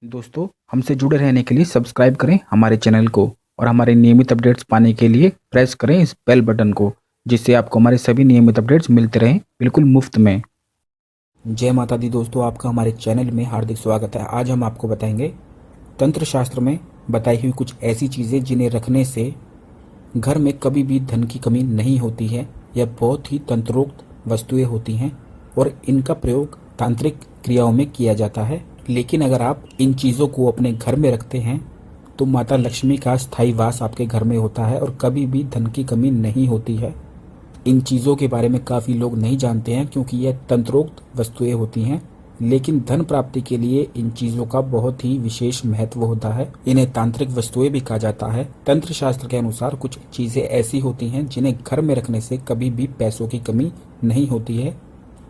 दोस्तों, हमसे जुड़े रहने के लिए सब्सक्राइब करें हमारे चैनल को और हमारे नियमित अपडेट्स पाने के लिए प्रेस करें इस बेल बटन को, जिससे आपको हमारे सभी नियमित अपडेट्स मिलते रहें बिल्कुल मुफ्त में। जय माता दी दोस्तों, आपका हमारे चैनल में हार्दिक स्वागत है। आज हम आपको बताएंगे तंत्र शास्त्र में बताई हुई कुछ ऐसी चीज़ें जिन्हें रखने से घर में कभी भी धन की कमी नहीं होती है। यह बहुत ही तंत्रोक्त वस्तुएं होती हैं और इनका प्रयोग तांत्रिक क्रियाओं में किया जाता है। लेकिन अगर आप इन चीज़ों को अपने घर में रखते हैं तो माता लक्ष्मी का स्थायी वास आपके घर में होता है और कभी भी धन की कमी नहीं होती है। इन चीज़ों के बारे में काफ़ी लोग नहीं जानते हैं क्योंकि यह तंत्रोक्त वस्तुएं होती हैं, लेकिन धन प्राप्ति के लिए इन चीज़ों का बहुत ही विशेष महत्व होता है। इन्हें तांत्रिक वस्तुएं भी कहा जाता है। तंत्र शास्त्र के अनुसार कुछ चीज़ें ऐसी होती हैं जिन्हें घर में रखने से कभी भी पैसों की कमी नहीं होती है।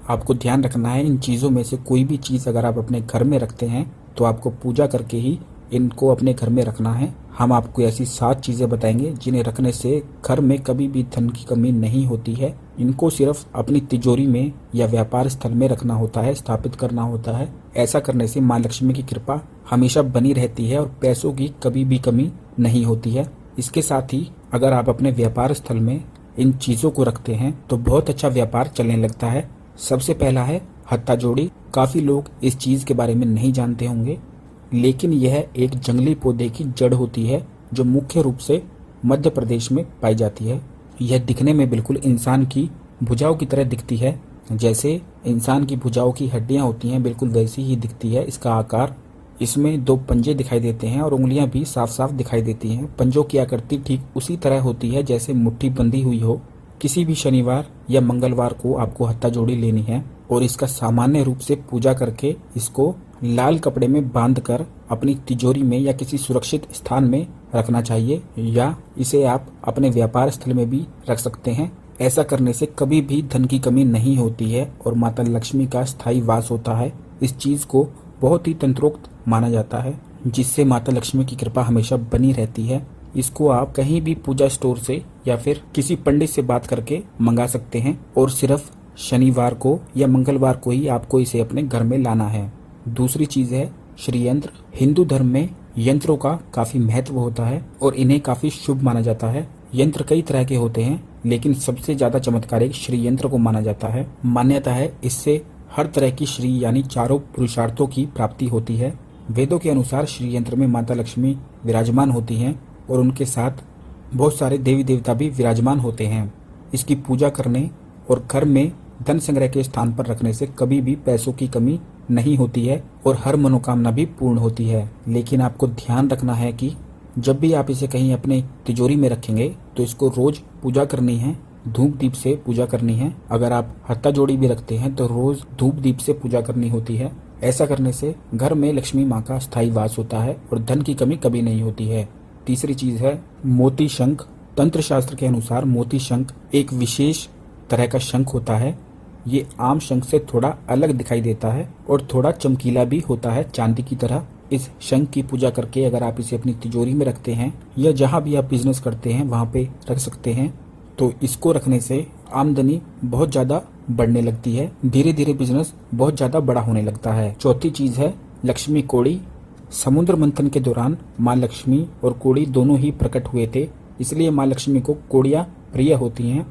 आपको ध्यान रखना है, इन चीज़ों में से कोई भी चीज़ अगर आप अपने घर में रखते हैं तो आपको पूजा करके ही इनको अपने घर में रखना है। हम आपको ऐसी 7 चीज़ें बताएंगे जिन्हें रखने से घर में कभी भी धन की कमी नहीं होती है। इनको सिर्फ अपनी तिजोरी में या व्यापार स्थल में रखना होता है, स्थापित करना होता है। ऐसा करने से माँ लक्ष्मी की कृपा हमेशा बनी रहती है और पैसों की कभी भी कमी नहीं होती है। इसके साथ ही अगर आप अपने व्यापार स्थल में इन चीज़ों को रखते हैं तो बहुत अच्छा व्यापार चलने लगता है। सबसे पहला है हत्था जोड़ी। काफ़ी लोग इस चीज़ के बारे में नहीं जानते होंगे, लेकिन यह एक जंगली पौधे की जड़ होती है जो मुख्य रूप से मध्य प्रदेश में पाई जाती है। यह दिखने में बिल्कुल इंसान की भुजाओं की तरह दिखती है। जैसे इंसान की भुजाओं की हड्डियां होती हैं, बिल्कुल वैसी ही दिखती है इसका आकार। इसमें 2 पंजे दिखाई देते हैं और उंगलियां भी साफ साफ दिखाई देती हैं। पंजों की आकृति ठीक उसी तरह होती है जैसे मुट्ठी बंधी हुई हो। किसी भी शनिवार या मंगलवार को आपको हत्था जोड़ी लेनी है और इसका सामान्य रूप से पूजा करके इसको लाल कपड़े में बांधकर अपनी तिजोरी में या किसी सुरक्षित स्थान में रखना चाहिए, या इसे आप अपने व्यापार स्थल में भी रख सकते हैं। ऐसा करने से कभी भी धन की कमी नहीं होती है और माता लक्ष्मी का स्थायी वास होता है। इस चीज को बहुत ही तंत्रोक्त माना जाता है, जिससे माता लक्ष्मी की कृपा हमेशा बनी रहती है। इसको आप कहीं भी पूजा स्टोर से या फिर किसी पंडित से बात करके मंगा सकते हैं और सिर्फ शनिवार को या मंगलवार को ही आपको इसे अपने घर में लाना है। दूसरी चीज है श्री यंत्र। हिंदू धर्म में यंत्रों का काफी महत्व होता है और इन्हें काफी शुभ माना जाता है। यंत्र कई तरह के होते हैं, लेकिन सबसे ज्यादा चमत्कारिक श्री यंत्र को माना जाता है। मान्यता है इससे हर तरह की श्री यानी चारों पुरुषार्थों की प्राप्ति होती है। वेदों के अनुसार श्री यंत्र में माता लक्ष्मी विराजमान होती हैं और उनके साथ बहुत सारे देवी देवता भी विराजमान होते हैं। इसकी पूजा करने और घर में धन संग्रह के स्थान पर रखने से कभी भी पैसों की कमी नहीं होती है और हर मनोकामना भी पूर्ण होती है। लेकिन आपको ध्यान रखना है कि जब भी आप इसे कहीं अपने तिजोरी में रखेंगे तो इसको रोज पूजा करनी है, धूप दीप से पूजा करनी है। अगर आप हत्था जोड़ी भी रखते हैं तो रोज धूप दीप से पूजा करनी होती है। ऐसा करने से घर में लक्ष्मी माँ का स्थायी वास होता है और धन की कमी कभी नहीं होती है। तीसरी चीज है मोती शंख। तंत्र शास्त्र के अनुसार मोती शंख एक विशेष तरह का शंख होता है। ये आम शंख से थोड़ा अलग दिखाई देता है और थोड़ा चमकीला भी होता है, चांदी की तरह। इस शंख की पूजा करके अगर आप इसे अपनी तिजोरी में रखते हैं या जहां भी आप बिजनेस करते हैं वहां पे रख सकते हैं, तो इसको रखने से आमदनी बहुत ज्यादा बढ़ने लगती है। धीरे धीरे बिजनेस बहुत ज्यादा बड़ा होने लगता है। चौथी चीज है लक्ष्मी कोड़ी। समुद्र मंथन के दौरान माँ लक्ष्मी और कोड़ी दोनों ही प्रकट हुए थे, इसलिए माँ लक्ष्मी को कोड़ियाँ प्रिय होती हैं।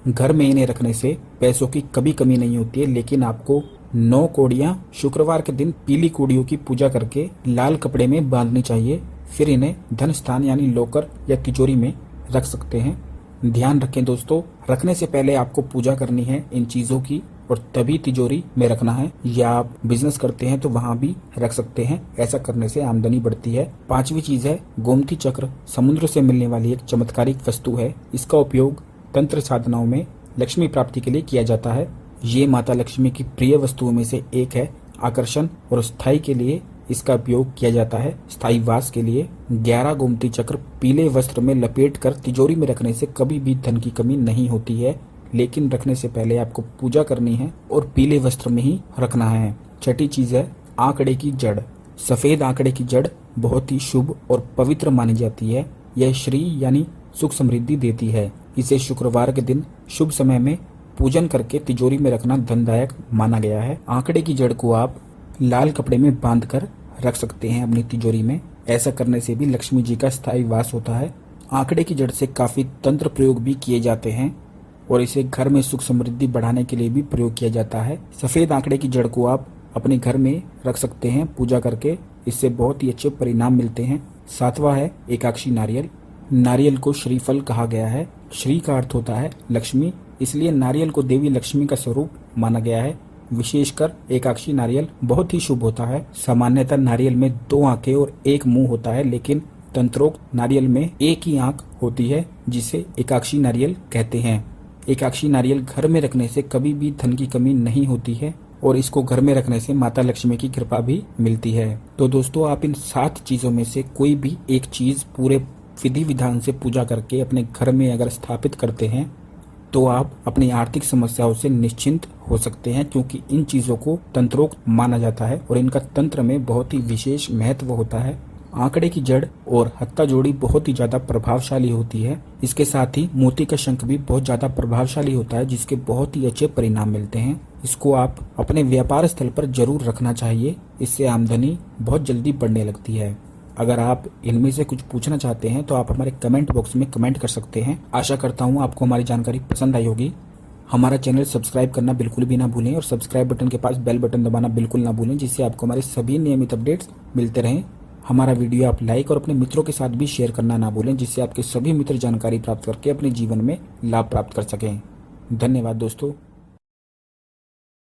घर में इन्हें रखने से पैसों की कभी कमी नहीं होती है, लेकिन आपको 9 कोड़ियाँ शुक्रवार के दिन पीली कोड़ियों की पूजा करके लाल कपड़े में बांधनी चाहिए। फिर इन्हें धन स्थान यानी लॉकर या तिजोरी में रख सकते हैं। ध्यान रखें दोस्तों, रखने से पहले आपको पूजा करनी है इन चीजों की और तभी तिजोरी में रखना है, या आप बिजनेस करते हैं तो वहां भी रख सकते हैं। ऐसा करने से आमदनी बढ़ती है। 5वीं चीज है गोमती चक्र। समुद्र से मिलने वाली एक चमत्कारिक वस्तु है। इसका उपयोग तंत्र साधनाओं में लक्ष्मी प्राप्ति के लिए किया जाता है। ये माता लक्ष्मी की प्रिय वस्तुओं में से एक है। आकर्षण और स्थायी के लिए इसका उपयोग किया जाता है, स्थायी वास के लिए। 11 गोमती चक्र पीले वस्त्र में लपेट कर तिजोरी में रखने से कभी भी धन की कमी नहीं होती है, लेकिन रखने से पहले आपको पूजा करनी है और पीले वस्त्र में ही रखना है। छठी चीज है आंकड़े की जड़। सफेद आंकड़े की जड़ बहुत ही शुभ और पवित्र मानी जाती है। यह श्री यानी सुख समृद्धि देती है। इसे शुक्रवार के दिन शुभ समय में पूजन करके तिजोरी में रखना धनदायक माना गया है। आंकड़े की जड़ को आप लाल कपड़े में बांधकर रख सकते हैं अपनी तिजोरी में। ऐसा करने से भी लक्ष्मी जी का स्थायी वास होता है। आंकड़े की जड़ से काफ़ी तंत्र प्रयोग भी किए जाते हैं और इसे घर में सुख समृद्धि बढ़ाने के लिए भी प्रयोग किया जाता है। सफ़ेद आंकड़े की जड़ को आप अपने घर में रख सकते हैं पूजा करके, इससे बहुत ही अच्छे परिणाम मिलते हैं। सातवां है एकाक्षी नारियल। नारियल को श्रीफल कहा गया है। श्री का अर्थ होता है लक्ष्मी, इसलिए नारियल को देवी लक्ष्मी का स्वरूप माना गया है। विशेषकर एकाक्षी नारियल बहुत ही शुभ होता है। सामान्यतः नारियल में 2 आंखें और 1 मुंह होता है, लेकिन तंत्रोक्त नारियल में 1 ही आंख होती है, जिसे एकाक्षी नारियल कहते हैं। एकाक्षी नारियल घर में रखने से कभी भी धन की कमी नहीं होती है और इसको घर में रखने से माता लक्ष्मी की कृपा भी मिलती है। तो दोस्तों, आप इन 7 चीजों में से कोई भी एक चीज पूरे विधि विधान से पूजा करके अपने घर में अगर स्थापित करते हैं तो आप अपनी आर्थिक समस्याओं से निश्चिंत हो सकते हैं, क्योंकि इन चीजों को तंत्रोक्त माना जाता है और इनका तंत्र में बहुत ही विशेष महत्व होता है। आंकड़े की जड़ और हत्ता जोड़ी बहुत ही ज्यादा प्रभावशाली होती है। इसके साथ ही मोती का शंख भी बहुत ज्यादा प्रभावशाली होता है, जिसके बहुत ही अच्छे परिणाम मिलते हैं। इसको आप अपने व्यापार स्थल पर जरूर रखना चाहिए, इससे आमदनी बहुत जल्दी बढ़ने लगती है। अगर आप इनमें से कुछ पूछना चाहते हैं तो आप हमारे कमेंट बॉक्स में कमेंट कर सकते हैं। आशा करता हूँ आपको हमारी जानकारी पसंद आई होगी। हमारा चैनल सब्सक्राइब करना बिल्कुल भी ना भूलें और सब्सक्राइब बटन के पास बेल बटन दबाना बिल्कुल ना भूलें, जिससे आपको हमारे सभी नियमित अपडेट्स मिलते रहें। हमारा वीडियो आप लाइक और अपने मित्रों के साथ भी शेयर करना ना भूलें, जिससे आपके सभी मित्र जानकारी प्राप्त करके अपने जीवन में लाभ प्राप्त कर सकें। धन्यवाद दोस्तों।